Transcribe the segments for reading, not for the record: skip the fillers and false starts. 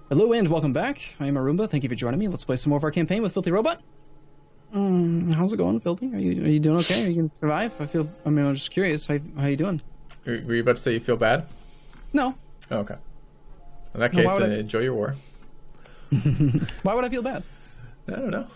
Hello and welcome back. I am Arumba. Thank you for joining me. Let's play some more of our campaign with FilthyRobot. How's it going, Filthy? Are you doing okay? Are you gonna survive? I'm just curious. How you doing? Were you about to say you feel bad? No. Oh, okay. In that case, enjoy your war. Why would I feel bad? I don't know.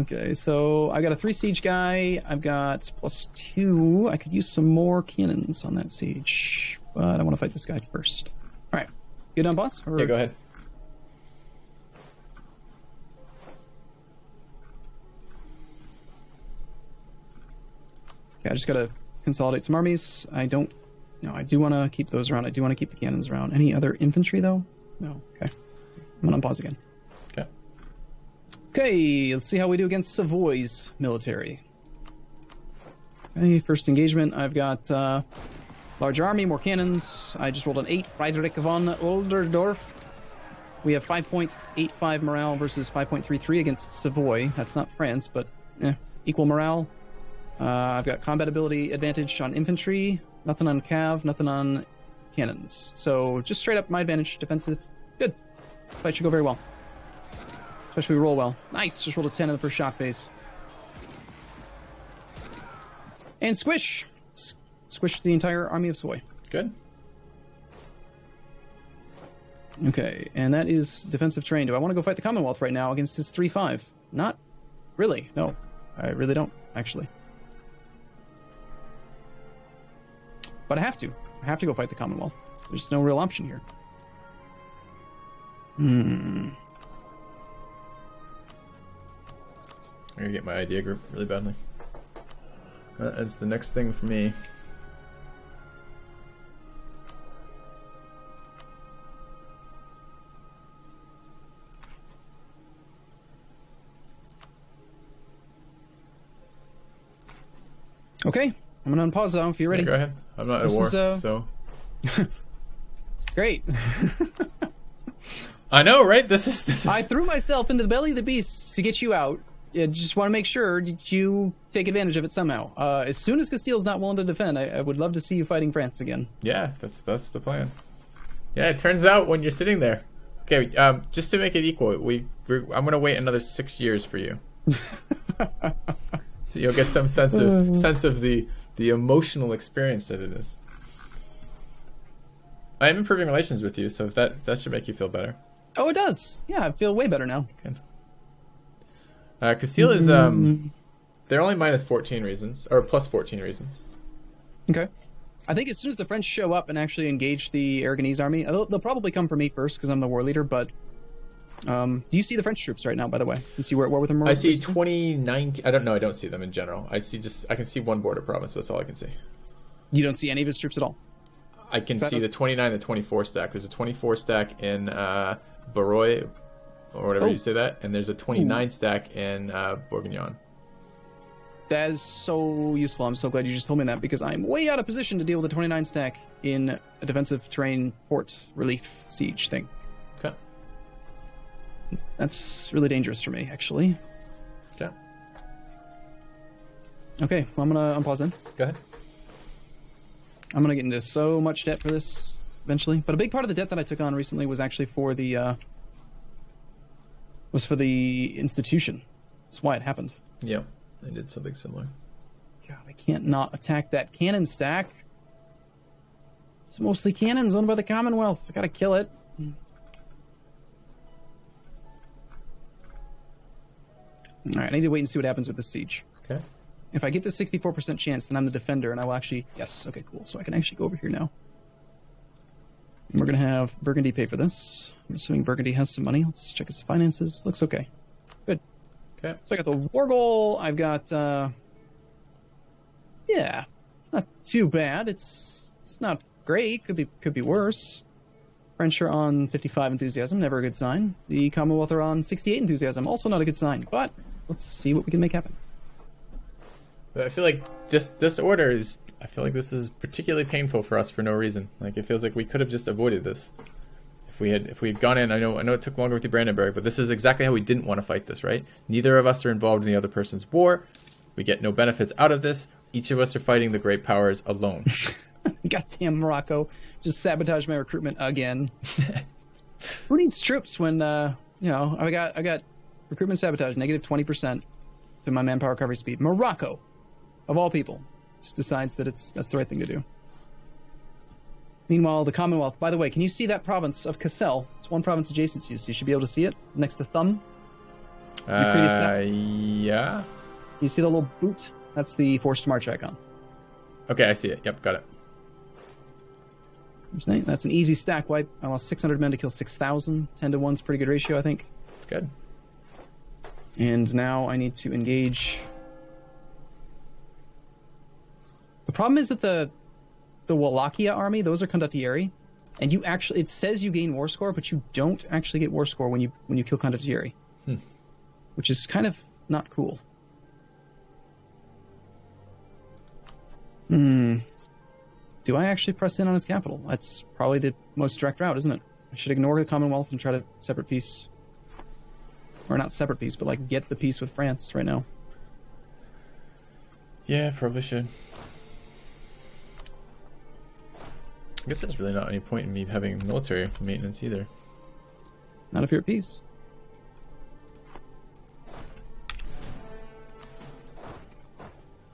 Okay, so I got a 3 siege guy. I've got +2. I could use some more cannons on that siege, but I want to fight this guy first. All right. You done, boss? Or... Yeah, go ahead. Okay, I just gotta consolidate some armies. I do want to keep those around. I do want to keep the cannons around. Any other infantry, though? No. Okay. I'm gonna unpause again. Okay. Okay, let's see how we do against Savoy's military. Okay, first engagement. I've got large army, more cannons. I just rolled an 8. Friedrich von Olderdorf. We have 5.85 morale versus 5.33 against Savoy. That's not France, but equal morale. I've got combat ability advantage on infantry, nothing on cav, nothing on cannons. So just straight up my advantage, defensive. Good. Fight should go very well. Especially we roll well. Nice, just rolled a 10 in the first shock phase. And squish! Squish the entire army of Soy. Good. Okay, and that is defensive terrain. Do I want to go fight the Commonwealth right now against his 3-5? Not really, no. I really don't, actually. But I have to. I have to go fight the Commonwealth. There's no real option here. I'm gonna get my idea group really badly. That's the next thing for me. Okay, I'm gonna unpause now if you're ready. Yeah, go ahead. I'm not at war, so. Great. I know, right? This is. I threw myself into the belly of the beast to get you out. I just want to make sure that you take advantage of it somehow. As soon as Castile's not willing to defend, I would love to see you fighting France again. Yeah, that's the plan. Yeah, it turns out when you're sitting there. Okay, just to make it equal, I'm gonna wait another 6 years for you. So you'll get some sense of the emotional experience that it is. I am improving relations with you, so that should make you feel better. Oh, it does. Yeah, I feel way better now. Good. Castile is they're only minus 14 reasons or plus 14 reasons. Okay. I think as soon as the French show up and actually engage the Aragonese army, they'll probably come for me first because I'm the war leader. But do you see the French troops right now? By the way, since you were at war with them, I see 29. I don't know. I don't see them in general. I can see one border province. But that's all I can see. You don't see any of his troops at all. I can see the 29 and the 24 stack. There's a 24 stack in Baroy, or whatever you say that, and there's a 29 stack in Bourguignon. That is so useful. I'm so glad you just told me that because I'm way out of position to deal with a 29 stack in a defensive terrain fort relief siege thing. Okay. That's really dangerous for me, actually. Okay. Okay, well, I'm going to unpause then. Go ahead. I'm going to get into so much debt for this eventually. But a big part of the debt that I took on recently was actually for the institution. That's why it happened. Yeah, I did something similar. God, I can't not attack that cannon stack. It's mostly cannons owned by the Commonwealth. I gotta kill it. Alright, I need to wait and see what happens with the siege. Okay. If I get the 64% chance, then I'm the defender, and I will actually... Yes, okay, cool. So I can actually go over here now. And we're going to have Burgundy pay for this. I'm assuming Burgundy has some money. Let's check his finances. Looks okay. Good. Okay. So I got the war goal. I've got... Yeah, it's not too bad. It's not great. Could be worse. French are on 55 enthusiasm, never a good sign. The Commonwealth are on 68 enthusiasm, also not a good sign. But let's see what we can make happen. I feel like this order is. I feel like this is particularly painful for us for no reason. Like it feels like we could have just avoided this if we had gone in. I know it took longer with the Brandenburg, but this is exactly how we didn't want to fight this, right? Neither of us are involved in the other person's war. We get no benefits out of this. Each of us are fighting the great powers alone. Goddamn Morocco. Just sabotage my recruitment again. Who needs troops when I got recruitment sabotage negative 20% to my manpower recovery speed. Morocco, of all people, just decides that that's the right thing to do. Meanwhile, the Commonwealth. By the way, can you see that province of Cassel? It's one province adjacent to you, so you should be able to see it next to Thumb. Yeah. You see the little boot? That's the forced march icon. Okay, I see it. Yep, got it. That's an easy stack wipe. I lost 600 men to kill 6,000. 10 to 1's pretty good ratio, I think. Good. And now I need to engage. The problem is that the Wallachia army, those are condottieri, and you actually, it says you gain war score, but you don't actually get war score when you kill condottieri, which is kind of not cool. Do I actually press in on his capital? That's probably the most direct route, isn't it? I should ignore the Commonwealth and try to separate peace. Or not separate peace, but like get the peace with France right now. Yeah, probably should. I guess there's really not any point in me having military maintenance either. Not if you're at peace.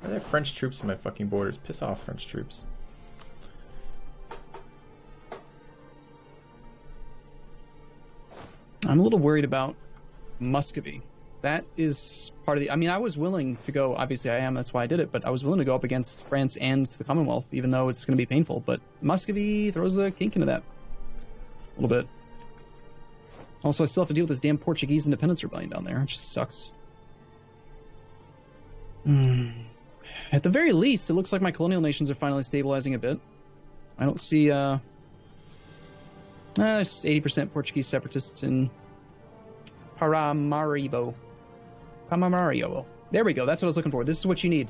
Are there French troops in my fucking borders? Piss off, French troops. I'm a little worried about Muscovy. That is part of the... I mean, I was willing to go... Obviously, I am. That's why I did it. But I was willing to go up against France and the Commonwealth, even though it's going to be painful. But Muscovy throws a kink into that. A little bit. Also, I still have to deal with this damn Portuguese independence rebellion down there. It just sucks. At the very least, it looks like my colonial nations are finally stabilizing a bit. I don't see... just 80% Portuguese separatists in Paramaribo. There we go. That's what I was looking for. This is what you need.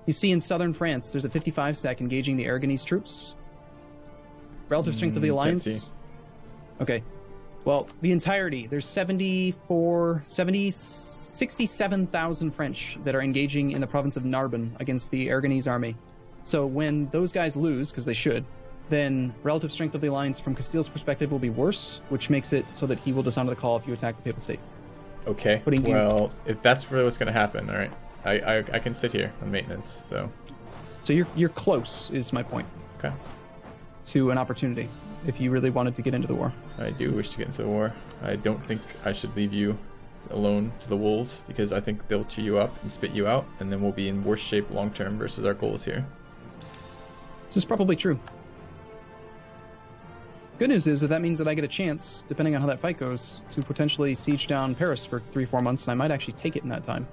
You see in southern France, there's a 55 stack engaging the Aragonese troops. Relative strength of the alliance. Okay. Well, the entirety. There's 67,000 French that are engaging in the province of Narbonne against the Aragonese army. So when those guys lose, because they should, then relative strength of the alliance from Castile's perspective will be worse, which makes it so that he will dishonor the call if you attack the Papal State. Okay, well, if that's really what's going to happen, all right, I can sit here on maintenance, so... So you're close, is my point. Okay. To an opportunity, if you really wanted to get into the war. I do wish to get into the war. I don't think I should leave you alone to the wolves, because I think they'll chew you up and spit you out, and then we'll be in worse shape long-term versus our goals here. This is probably true. Good news is that means that I get a chance, depending on how that fight goes, to potentially siege down Paris for 3-4 months, and I might actually take it in that time.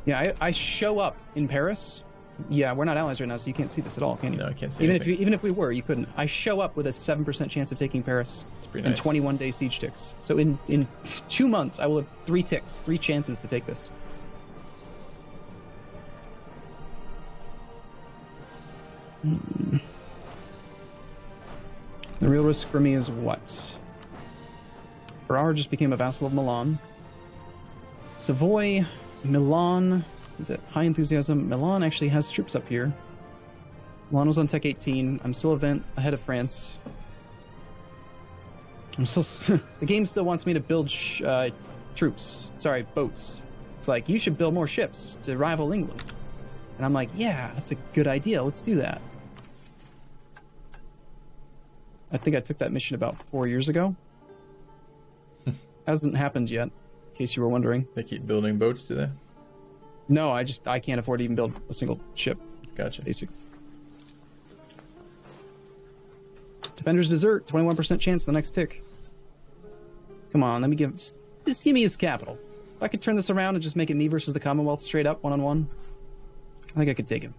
Yeah, I show up in Paris. Yeah, we're not allies right now, so you can't see this at all, can you? No, I can't see even if we were, you couldn't. I show up with a 7% chance of taking Paris and 21-day siege ticks. So in 2 months, I will have 3 ticks, 3 chances to take this. The real risk for me is what? Ferrara just became a vassal of Milan. Savoy, Milan, is it high enthusiasm? Milan actually has troops up here. Milan was on Tech 18. I'm still ahead of France. The game still wants me to build boats. It's like, you should build more ships to rival England. And I'm like, yeah, that's a good idea. Let's do that. I think I took that mission about 4 years ago. Hasn't happened yet, in case you were wondering. They keep building boats, do they? No, I can't afford to even build a single ship. Gotcha. Basically. Defender's Desert, 21% chance the next tick. Come on, just give me his capital. If I could turn this around and just make it me versus the Commonwealth straight up, 1-on-1, I think I could take him.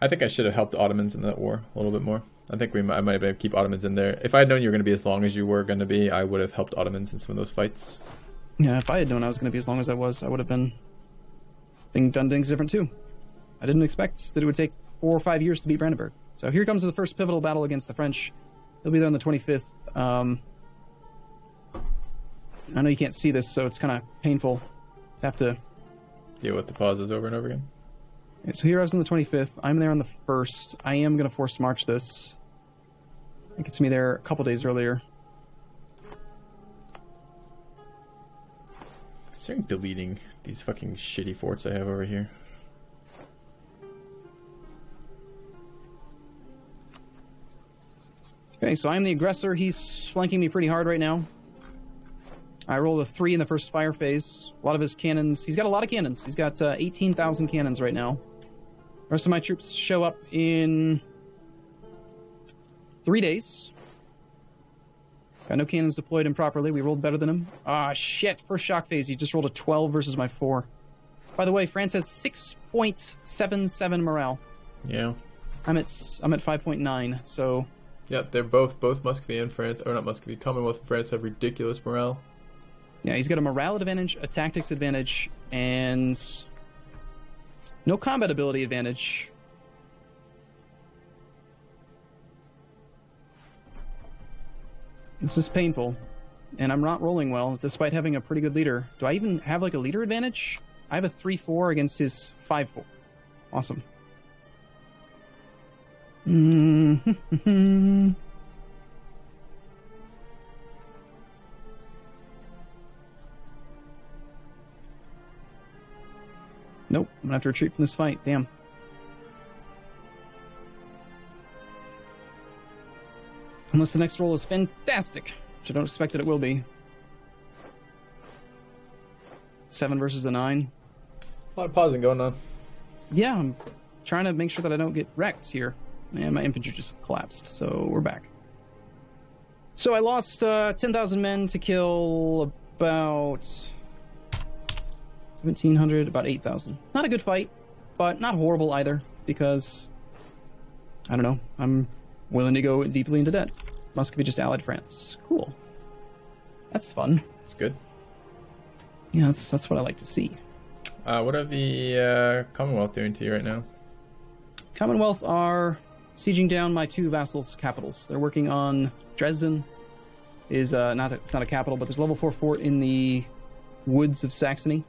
I think I should have helped the Ottomans in that war a little bit more. I think I might have been able to keep Ottomans in there. If I had known you were going to be as long as you were going to be, I would have helped Ottomans in some of those fights. Yeah, if I had known I was going to be as long as I was, I would have done things different too. I didn't expect that it would take 4 or 5 years to beat Brandenburg. So here comes the first pivotal battle against the French. They'll be there on the 25th. I know you can't see this, so it's kind of painful to have to deal with the pauses over and over again. Okay, so here I was on the 25th. I'm there on the 1st. I am going to force march this. It gets me there a couple days earlier. Considering deleting these fucking shitty forts I have over here. Okay, so I'm the aggressor. He's flanking me pretty hard right now. I rolled a 3 in the first fire phase. A lot of his cannons. He's got a lot of cannons. He's got 18,000 cannons right now. The rest of my troops show up in 3 days. Got no cannons deployed improperly. We rolled better than him. Ah, shit. First shock phase. He just rolled a 12 versus my 4. By the way, France has 6.77 morale. Yeah. I'm at 5.9, so... Yeah, they're both Muscovy and France, or not Muscovy, Commonwealth and France have ridiculous morale. Yeah, he's got a morale advantage, a tactics advantage, and no combat ability advantage. This is painful, and I'm not rolling well, despite having a pretty good leader. Do I even have, like, a leader advantage? I have a 3-4 against his 5-4. Awesome. Mm-hmm. Nope, I'm gonna have to retreat from this fight. Damn. Unless the next roll is fantastic, which I don't expect that it will be. 7 versus the 9. A lot of pausing going on. Yeah, I'm trying to make sure that I don't get wrecked here. And my infantry just collapsed, so we're back. So I lost 10,000 men to kill about 1,700, about 8,000. Not a good fight, but not horrible either, because, I don't know, I'm willing to go deeply into debt. Muscovy just allied France. Cool. That's fun. That's good. Yeah, that's what I like to see. What are the Commonwealth doing to you right now? Commonwealth are sieging down my 2 vassals' capitals. They're working on Dresden. It's not a capital, but there's a level 4 fort in the woods of Saxony.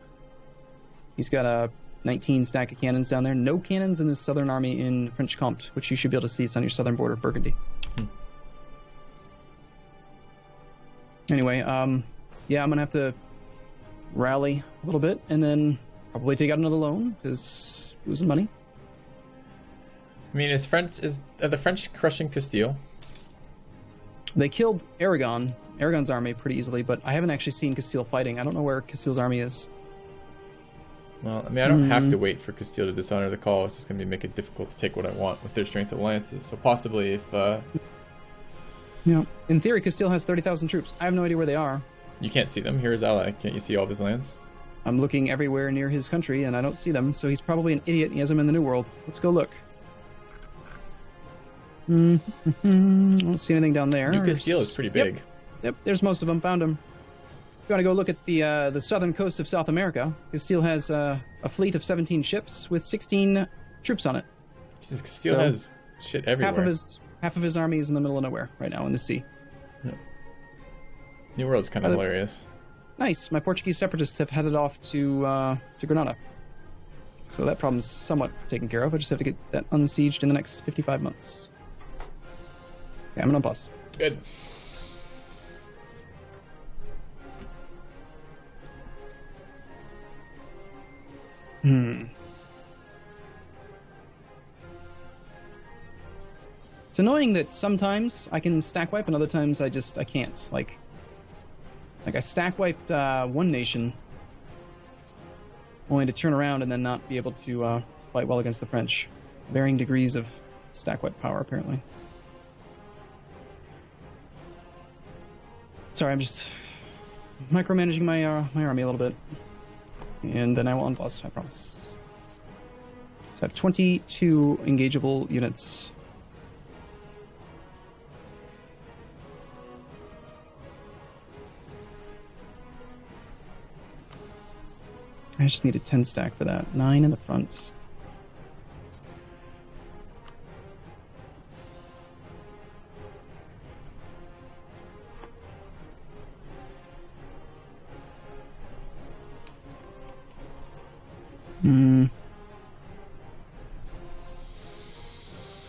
He's got a 19 stack of cannons down there. No cannons in the southern army in French Comte, which you should be able to see. It's on your southern border of Burgundy. Anyway, yeah, I'm going to have to rally a little bit and then probably take out another loan because losing money. I mean, are the French crushing Castile? They killed Aragon's army pretty easily, but I haven't actually seen Castile fighting. I don't know where Castile's army is. Well, I mean, I don't have to wait for Castile to dishonor the call. It's just going to make it difficult to take what I want with their strength of lances. So possibly if... Yeah. In theory, Castile has 30,000 troops. I have no idea where they are. You can't see them. Here's ally. Can't you see all of his lands? I'm looking everywhere near his country, and I don't see them, so he's probably an idiot and he has them in the New World. Let's go look. I don't see anything down there. New Castile is pretty big. Yep, there's most of them. Found them. If you want to go look at the southern coast of South America, Castile has a fleet of 17 ships with 16 troops on it. Jesus, Castile has shit everywhere. Half of his army is in the middle of nowhere right now in the sea. Yeah. New World's kind of hilarious. Nice. My Portuguese separatists have headed off to Granada. So that problem's somewhat taken care of. I just have to get that unsieged in the next 55 months. Okay, I'm gonna pause. Good. It's annoying that sometimes I can stack wipe and other times I can't. Like I stack wiped one nation only to turn around and then not be able to fight well against the French. Varying degrees of stack wipe power, apparently. Sorry, I'm just micromanaging my army a little bit. And then I will unpause, I promise. So I have 22 engageable units. I just need a 10 stack for that. 9 in the front.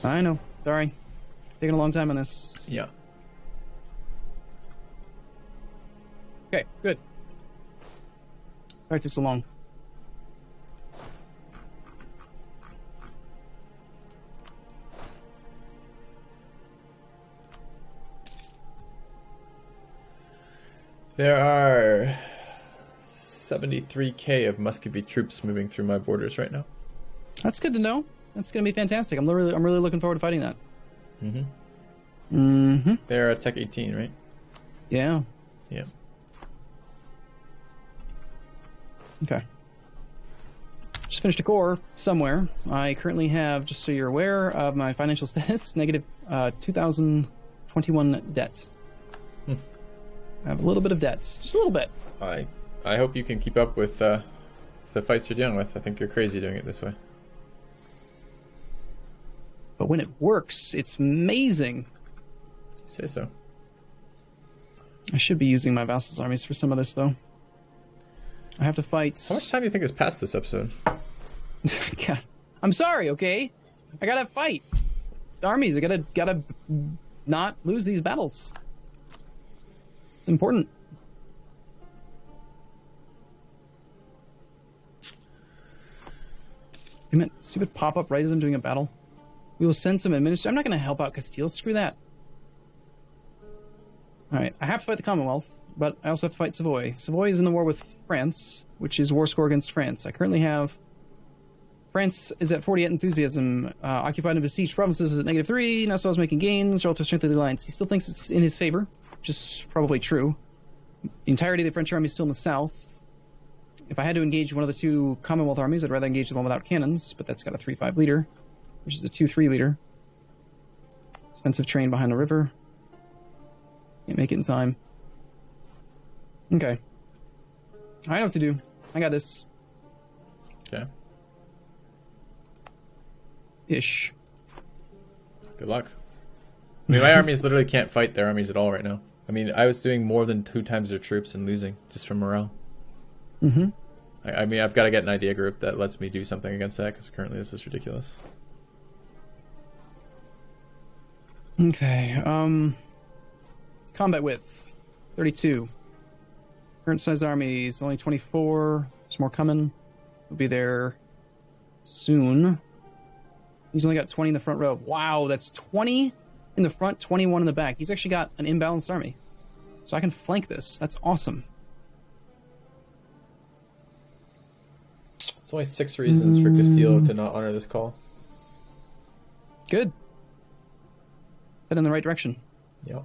I know. Sorry. Taking a long time on this. Yeah. Okay, good. Sorry it took so long. There are 73k of Muscovy troops moving through my borders right now. That's good to know. That's going to be fantastic. I'm really looking forward to fighting that. Mm-hmm. Mm-hmm. They're at Tech 18, right? Yeah. Yeah. Okay. Just finished a core somewhere. I currently have, just so you're aware of my financial status, negative 2021 debt. I have a little bit of debt. Just a little bit. I hope you can keep up with the fights you're dealing with. I think you're crazy doing it this way. But when it works, it's amazing. Say so. I should be using my vassals' armies for some of this, though. I have to fight... How much time do you think has passed this episode? God. I'm sorry, okay? I gotta fight. The armies, I gotta not lose these battles. It's important. Damn it, stupid pop-up right as I'm doing a battle. We will send some administrators. I'm not going to help out Castile. Screw that. Alright, I have to fight the Commonwealth, but I also have to fight Savoy. Savoy is in the war with France, which is war score against France. I currently have... France is at 48 enthusiasm. Occupied and besieged provinces is at -3. Nassau is making gains. Relative strength of the alliance. He still thinks it's in his favor, which is probably true. The entirety of the French army is still in the south. If I had to engage one of the two Commonwealth armies, I'd rather engage the one without cannons, but that's got a 3-5 leader, which is a 2-3 leader. Expensive train behind the river. Can't make it in time. Okay. I know what to do. I got this. Okay. Ish. Good luck. I mean, my armies literally can't fight their armies at all right now. I mean, I was doing more than 2 times their troops and losing just from morale. Mm-hmm. I mean, I've got to get an idea group that lets me do something against that, because currently this is ridiculous. Okay, combat width, 32. Current size army is only 24. There's more coming. We'll be there soon. He's only got 20 in the front row. Wow, that's 20 in the front, 21 in the back. He's actually got an imbalanced army. So I can flank this. That's awesome. It's only 6 reasons for Castile to not honor this call. Good. Head in the right direction. Yep.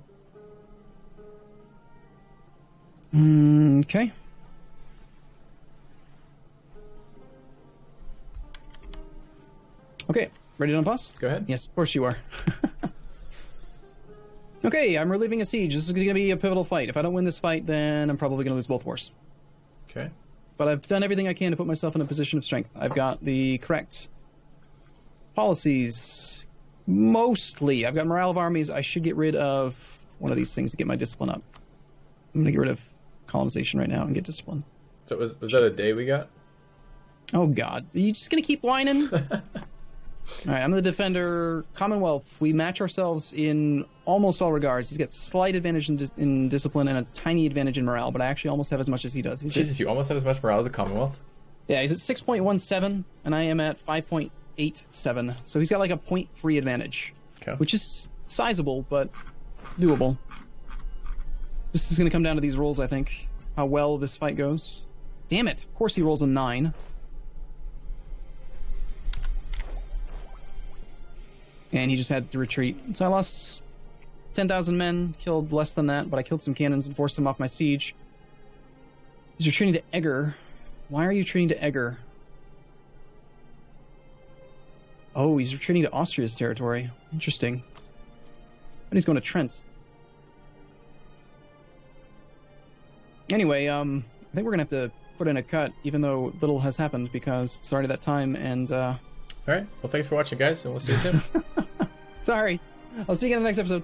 Okay. Okay, ready to unpause? Go ahead. Yes, of course you are. Okay, I'm relieving a siege. This is going to be a pivotal fight. If I don't win this fight, then I'm probably going to lose both wars. Okay. But I've done everything I can to put myself in a position of strength. I've got the correct policies. Mostly. I've got morale of armies. I should get rid of one of these things to get my discipline up. I'm going to get rid of colonization right now and get discipline. So was that a day we got? Oh, God. Are you just going to keep whining? All right, I'm the defender. Commonwealth, we match ourselves in almost all regards. He's got slight advantage in discipline and a tiny advantage in morale, but I actually almost have as much as he does. Jesus, you almost have as much morale as the Commonwealth? Yeah, he's at 6.17, and I am at 5.87. So he's got like a 0.3 advantage, Okay. which is sizable, but doable. This is going to come down to these rolls, I think, how well this fight goes. Damn it, of course he rolls a 9. And he just had to retreat. So I lost 10,000 men, killed less than that, but I killed some cannons and forced him off my siege. He's retreating to Eger. Why are you retreating to Eger? Oh, he's retreating to Austria's territory. Interesting. But he's going to Trent. Anyway, I think we're going to have to put in a cut, even though little has happened, because it's already that time, and... All right. Well, thanks for watching, guys, and we'll see you soon. Sorry. I'll see you again in the next episode.